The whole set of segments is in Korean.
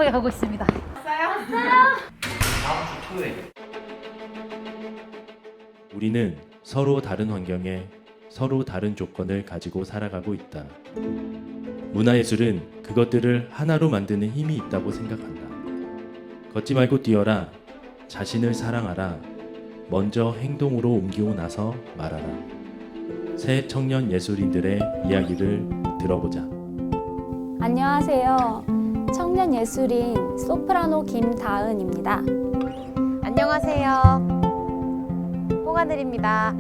급하게 가고 있습니다. 다음 주 토요일. 우리는 서로 다른 환경에 서로 다른 조건을 가지고 살아가고 있다. 문화예술은 그것들을 하나로 만드는 힘이 있다고 생각한다. 걷지 말고 뛰어라. 자신을 사랑하라. 먼저 행동으로 옮기고 나서 말하라. 새 청년 예술인들의 이야기를 들어보자. 안녕하세요. 청년 예술인 소프라노 김다은입니다. 안녕하세요. 홍하늘입니다.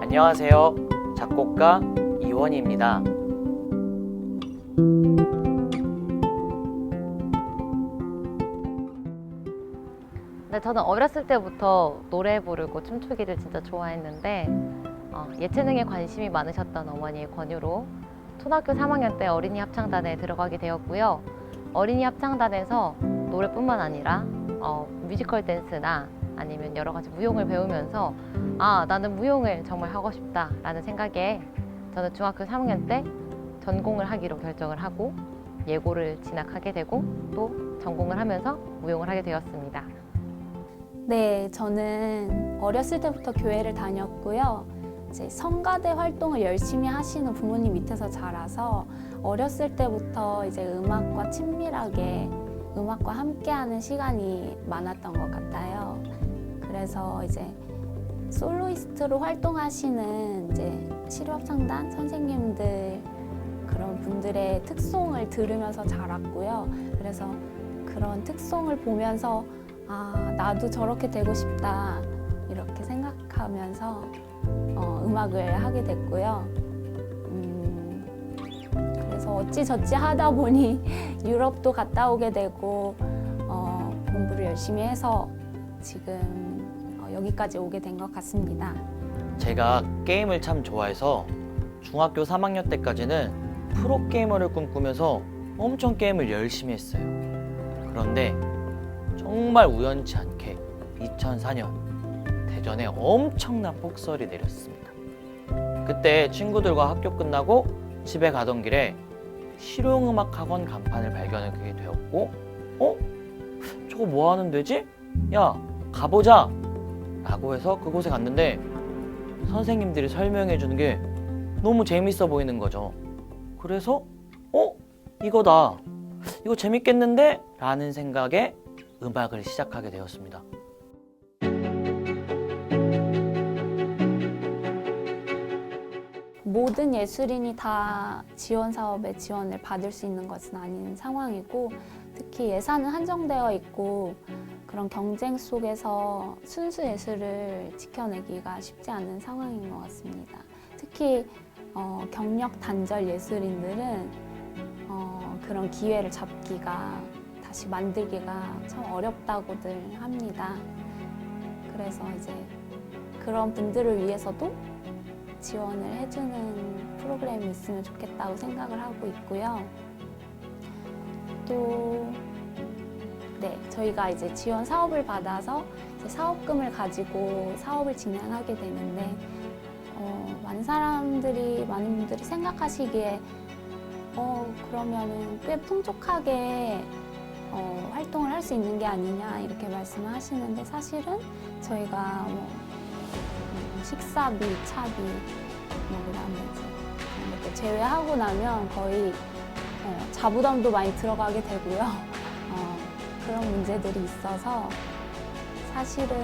안녕하세요. 작곡가 이원희입니다. 네, 저는 어렸을 때부터 노래 부르고 춤추기를 진짜 좋아했는데 예체능에 관심이 많으셨던 어머니의 권유로 초등학교 3학년 때 어린이 합창단에 들어가게 되었고요. 어린이 합창단에서 노래뿐만 아니라 뮤지컬 댄스나 아니면 여러 가지 무용을 배우면서 나는 무용을 정말 하고 싶다라는 생각에 저는 중학교 3학년 때 전공을 하기로 결정을 하고 예고를 진학하게 되고 또 전공을 하면서 무용을 하게 되었습니다. 네, 저는 어렸을 때부터 교회를 다녔고요. 이제 성가대 활동을 열심히 하시는 부모님 밑에서 자라서 어렸을 때부터 이제 음악과 친밀하게 음악과 함께하는 시간이 많았던 것 같아요. 그래서 이제 솔로이스트로 활동하시는 이제 치료합창단 선생님들 그런 분들의 특송을 들으면서 자랐고요. 그래서 그런 특송을 보면서 나도 저렇게 되고 싶다 이렇게 생각하면서 음악을 하게 됐고요. 그래서 어찌저찌 하다 보니 유럽도 갔다 오게 되고 공부를 열심히 해서 지금 여기까지 오게 된 것 같습니다. 제가 게임을 참 좋아해서 중학교 3학년 때까지는 프로게이머를 꿈꾸면서 엄청 게임을 열심히 했어요. 그런데 정말 우연치 않게 2004년 대전에 엄청난 폭설이 내렸습니다. 그때 친구들과 학교 끝나고 집에 가던 길에 실용음악학원 간판을 발견하게 되었고 저거 뭐 하는 데지? 야, 가보자! 라고 해서 그곳에 갔는데 선생님들이 설명해 주는 게 너무 재밌어 보이는 거죠. 그래서 이거다. 이거 재밌겠는데? 라는 생각에 음악을 시작하게 되었습니다. 모든 예술인이 다 지원 사업에 지원을 받을 수 있는 것은 아닌 상황이고 특히 예산은 한정되어 있고 그런 경쟁 속에서 순수 예술을 지켜내기가 쉽지 않은 상황인 것 같습니다. 특히 경력 단절 예술인들은 그런 기회를 잡기가 다시 만들기가 참 어렵다고들 합니다. 그래서 이제 그런 분들을 위해서도 지원을 해주는 프로그램이 있으면 좋겠다고 생각을 하고 있고요. 또 저희가 이제 지원 사업을 받아서 이제 사업금을 가지고 사업을 진행하게 되는데 많은 분들이 생각하시기에 그러면은 꽤 풍족하게 활동을 할 수 있는 게 아니냐 이렇게 말씀을 하시는데 사실은 저희가 식사비, 차비 그다음에 이렇게 제외하고 나면 거의 자부담도 많이 들어가게 되고요. 그런 문제들이 있어서 사실은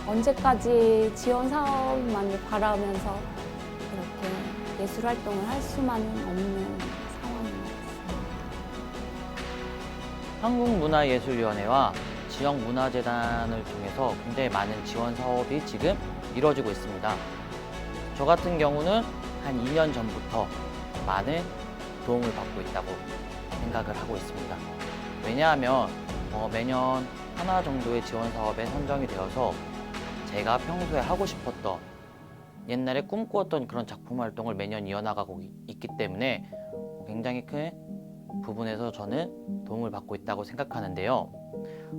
언제까지 지원 사업만을 바라면서 이렇게 예술 활동을 할 수만은 없는 상황인 것 같습니다. 한국문화예술위원회와 지역문화재단을 통해서 굉장히 많은 지원 사업이 지금 이루어지고 있습니다. 저 같은 경우는 한 2년 전부터 많은 도움을 받고 있다고 생각을 하고 있습니다. 왜냐하면 매년 하나 정도의 지원 사업에 선정이 되어서 제가 평소에 하고 싶었던 옛날에 꿈꾸었던 그런 작품 활동을 매년 이어나가고 있기 때문에 굉장히 큰 부분에서 저는 도움을 받고 있다고 생각하는데요.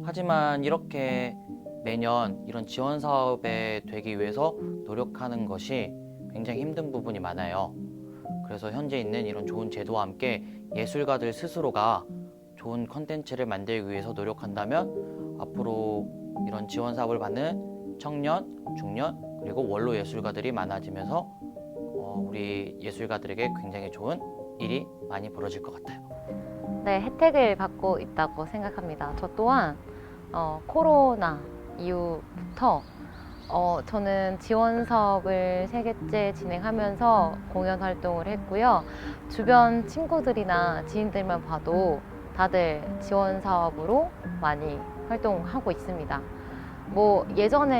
하지만 이렇게 매년 이런 지원 사업에 되기 위해서 노력하는 것이 굉장히 힘든 부분이 많아요. 그래서 현재 있는 이런 좋은 제도와 함께 예술가들 스스로가 좋은 컨텐츠를 만들기 위해서 노력한다면 앞으로 이런 지원 사업을 받는 청년, 중년, 그리고 원로 예술가들이 많아지면서 우리 예술가들에게 굉장히 좋은 일이 많이 벌어질 것 같아요. 네, 혜택을 받고 있다고 생각합니다. 저 또한 코로나 이후부터 저는 지원 사업을 3개째 진행하면서 공연 활동을 했고요. 주변 친구들이나 지인들만 봐도 다들 지원 사업으로 많이 활동하고 있습니다. 뭐 예전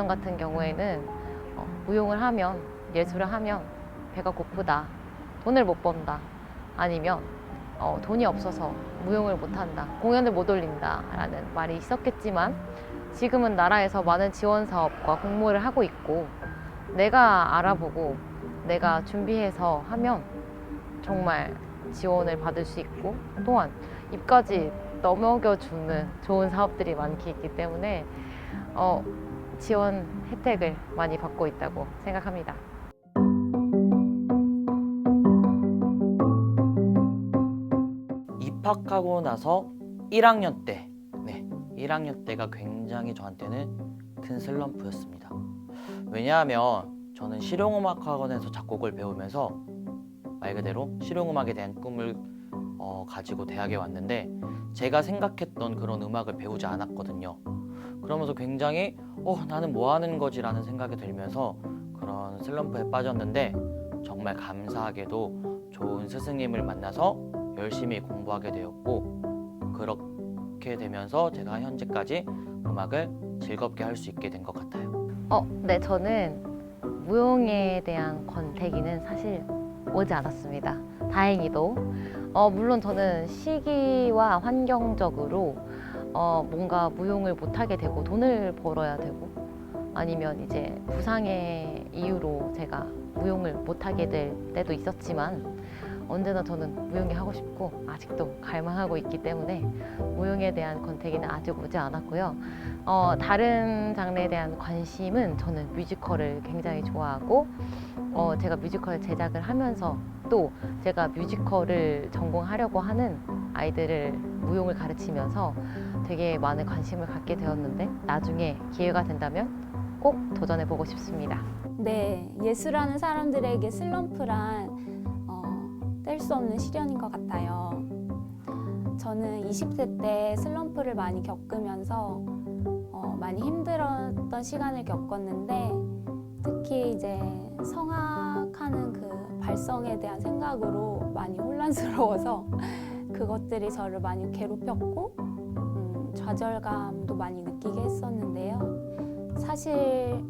같은 경우에는 무용을 하면, 예술을 하면 배가 고프다, 돈을 못 번다, 아니면 돈이 없어서 무용을 못 한다, 공연을 못 올린다 라는 말이 있었겠지만 지금은 나라에서 많은 지원 사업과 공모를 하고 있고 내가 알아보고 내가 준비해서 하면 정말 지원을 받을 수 있고 또한 입까지 넘어겨주는 좋은 사업들이 많기 있기 때문에 지원 혜택을 많이 받고 있다고 생각합니다. 입학하고 나서 1학년 때, 1학년 때가 굉장히 저한테는 큰 슬럼프였습니다. 왜냐하면 저는 실용음악학원에서 작곡을 배우면서 말 그대로 실용음악에 대한 꿈을 가지고 대학에 왔는데 제가 생각했던 그런 음악을 배우지 않았거든요. 그러면서 굉장히 나는 뭐 하는 거지 라는 생각이 들면서 그런 슬럼프에 빠졌는데 정말 감사하게도 좋은 스승님을 만나서 열심히 공부하게 되었고 그렇게 되면서 제가 현재까지 음악을 즐겁게 할 수 있게 된 것 같아요. 네, 저는 무용에 대한 권태기는 사실 오지 않았습니다. 다행히도. 물론 저는 시기와 환경적으로 뭔가 무용을 못하게 되고 돈을 벌어야 되고 아니면 이제 부상의 이유로 제가 무용을 못하게 될 때도 있었지만 언제나 저는 무용이 하고 싶고 아직도 갈망하고 있기 때문에 무용에 대한 권태기는 아직 오지 않았고요. 다른 장르에 대한 관심은 저는 뮤지컬을 굉장히 좋아하고 제가 뮤지컬 제작을 하면서 또 제가 뮤지컬을 전공하려고 하는 아이들을 무용을 가르치면서 되게 많은 관심을 갖게 되었는데 나중에 기회가 된다면 꼭 도전해보고 싶습니다. 네, 예술하는 사람들에게 슬럼프란 뗄 수 없는 시련인 것 같아요. 저는 20대 때 슬럼프를 많이 겪으면서 많이 힘들었던 시간을 겪었는데 특히 이제 성악하는 그 발성에 대한 생각으로 많이 혼란스러워서 그것들이 저를 많이 괴롭혔고 좌절감도 많이 느끼게 했었는데요. 사실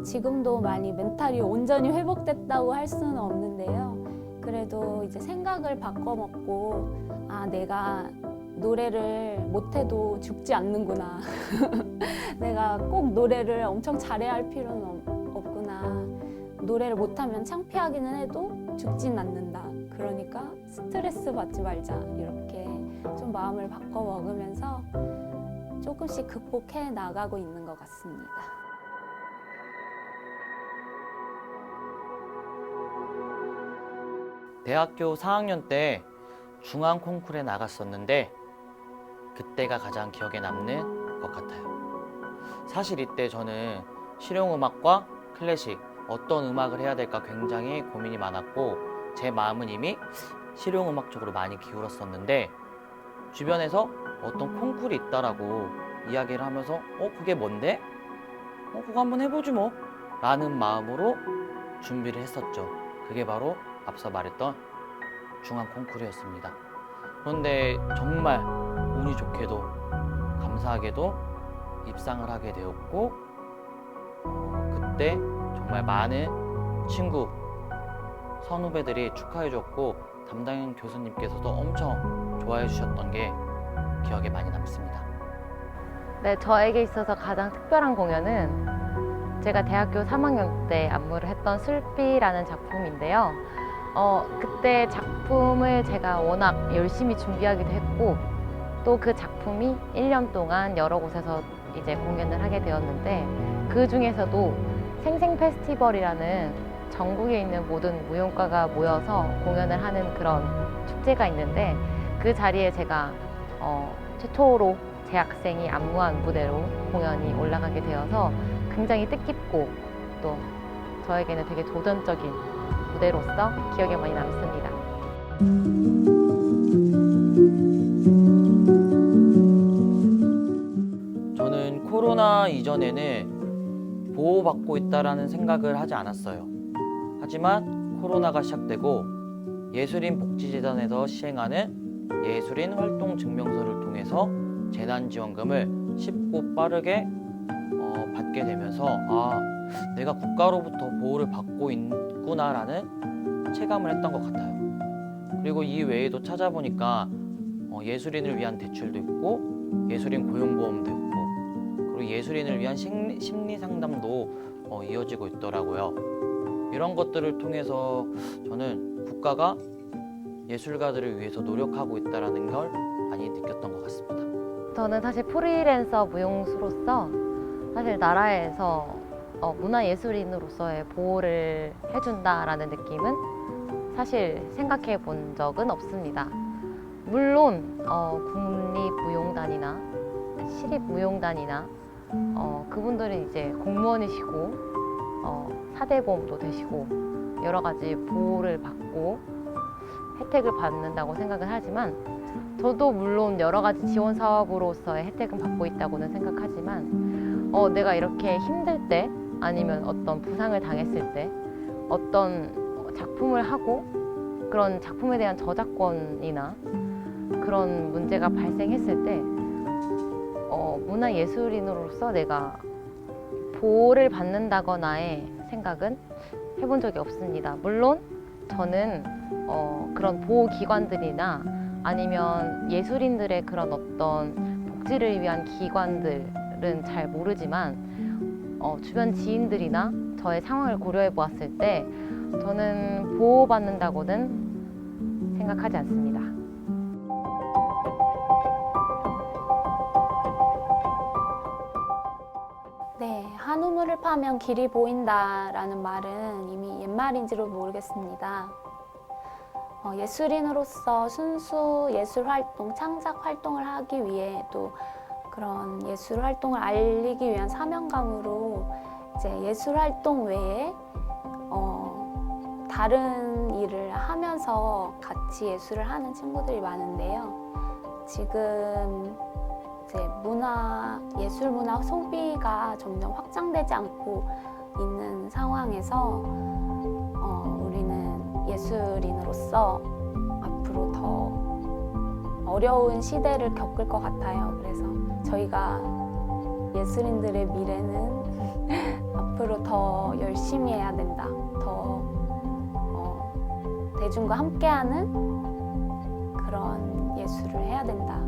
지금도 많이 멘탈이 온전히 회복됐다고 할 수는 없는데요. 그래도 이제 생각을 바꿔먹고 내가 노래를 못해도 죽지 않는구나. 내가 꼭 노래를 엄청 잘해야 할 필요는 없구나. 노래를 못하면 창피하기는 해도 죽진 않는다. 그러니까 스트레스 받지 말자. 이렇게 좀 마음을 바꿔먹으면서 조금씩 극복해 나가고 있는 것 같습니다. 대학교 4학년 때 중앙 콩쿠르에 나갔었는데 그때가 가장 기억에 남는 것 같아요. 사실 이때 저는 실용음악과 클래식 어떤 음악을 해야 될까 굉장히 고민이 많았고 제 마음은 이미 실용음악 쪽으로 많이 기울었었는데 주변에서 어떤 콩쿠르이 있다라고 이야기를 하면서 그게 뭔데? 그거 한번 해보지 뭐 라는 마음으로 준비를 했었죠. 그게 바로 앞서 말했던 중앙 콩쿠르였습니다. 그런데 정말 운이 좋게도 감사하게도 입상을 하게 되었고 그때 정말 많은 친구 선후배들이 축하해 줬고 담당 교수님께서도 엄청 좋아해 주셨던 게 기억에 많이 남습니다. 네, 저에게 있어서 가장 특별한 공연은 제가 대학교 3학년 때 안무를 했던 술비라는 작품인데요. 그때 작품을 제가 워낙 열심히 준비하기도 했고 또 그 작품이 1년 동안 여러 곳에서 이제 공연을 하게 되었는데 그 중에서도 생생 페스티벌이라는 전국에 있는 모든 무용가가 모여서 공연을 하는 그런 축제가 있는데 그 자리에 제가 최초로 재학생이 안무한 무대로 공연이 올라가게 되어서 굉장히 뜻깊고 또 저에게는 되게 도전적인 무대로서 기억에 많이 남습니다. 저는 코로나 이전에는 보호받고 있다라는 생각을 하지 않았어요. 하지만 코로나가 시작되고 예술인 복지재단에서 시행하는 예술인 활동 증명서를 통해서 재난지원금을 쉽고 빠르게 받게 되면서 내가 국가로부터 보호를 받고 있구나라는 체감을 했던 것 같아요. 그리고 이 외에도 찾아보니까 예술인을 위한 대출도 있고 예술인 고용보험도 있고 그리고 예술인을 위한 심리상담도 이어지고 있더라고요. 이런 것들을 통해서 저는 국가가 예술가들을 위해서 노력하고 있다는 걸 많이 느꼈던 것 같습니다. 저는 사실 프리랜서 무용수로서 사실 나라에서 문화예술인으로서의 보호를 해준다라는 느낌은 사실 생각해 본 적은 없습니다. 물론 국립무용단이나 시립무용단이나 그분들은 이제 공무원이시고 사대보험도 되시고 여러 가지 보호를 받고 혜택을 받는다고 생각을 하지만 저도 물론 여러 가지 지원 사업으로서의 혜택은 받고 있다고는 생각하지만 내가 이렇게 힘들 때 아니면 어떤 부상을 당했을 때 어떤 작품을 하고 그런 작품에 대한 저작권이나 그런 문제가 발생했을 때 문화예술인으로서 내가 보호를 받는다거나의 생각은 해본 적이 없습니다. 물론 저는 그런 보호기관들이나 아니면 예술인들의 그런 어떤 복지를 위한 기관들은 잘 모르지만 주변 지인들이나 저의 상황을 고려해 보았을 때 저는 보호받는다고는 생각하지 않습니다. 네, 한 우물을 파면 길이 보인다라는 말은 이미 옛말인지도 모르겠습니다. 예술인으로서 순수 예술 활동, 창작 활동을 하기 위해 또 그런 예술 활동을 알리기 위한 사명감으로 이제 예술 활동 외에 다른 일을 하면서 같이 예술을 하는 친구들이 많은데요. 지금 이제 예술 문화 소비가 점점 확장되지 않고 있는 상황에서 우리는 예술인으로서 앞으로 더 어려운 시대를 겪을 것 같아요. 그래서 저희가 예술인들의 미래는 앞으로 더 열심히 해야 된다. 더 대중과 함께하는 그런 예술을 해야 된다.